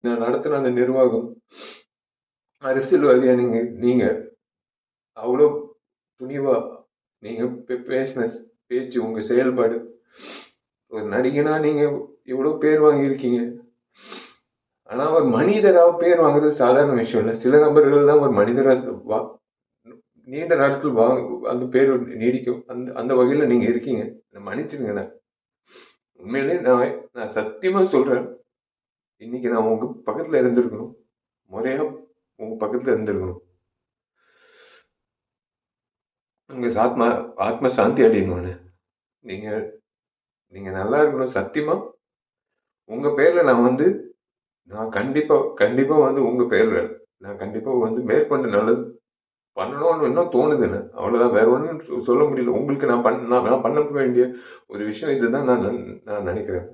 நான் நடத்தின அந்த நிர்வாகம், அரசியல்வாதியா நீங்க நீங்க அவ்வளோ துணிவா நீங்க பேசின பேச்சு, உங்க செயல்பாடு, ஒரு நடிகனா நீங்க இவ்வளவு பேர் வாங்கியிருக்கீங்க. ஆனா ஒரு மனிதரா பேர் வாங்குறது சாதாரண விஷயம் இல்லை. சில நபர்கள் தான் ஒரு மனிதரா நீண்ட நாட்கள் அந்த பேர் நீடிக்கும். அந்த அந்த வகையில நீங்க இருக்கீங்க. மன்னிச்சிருங்க. உண்மையிலே நான் சத்தியமா சொல்றேன். இன்னைக்கு நான் உங்க பக்கத்துல இருந்திருக்கணும். முறையா உங்க பக்கத்துல இருந்திருக்கணும். உங்க ஆத்மா ஆத்ம சாந்தி அடையணும்னு. நீங்க நீங்க நல்லா இருக்கணும். சத்தியமா உங்க பேர்ல நான் கண்டிப்பா கண்டிப்பா உங்க பேர்ல நான் கண்டிப்பா மேற்கொண்டு நல்லது பண்ணணும்னு இன்னும் தோணுதுன்னு. அவ்வளவுதான். வேற ஒன்றும் சொல்ல முடியல. உங்களுக்கு நான் பண்ண வேண்டிய ஒரு விஷயம் இதுதான் நான் நினைக்கிறேன்.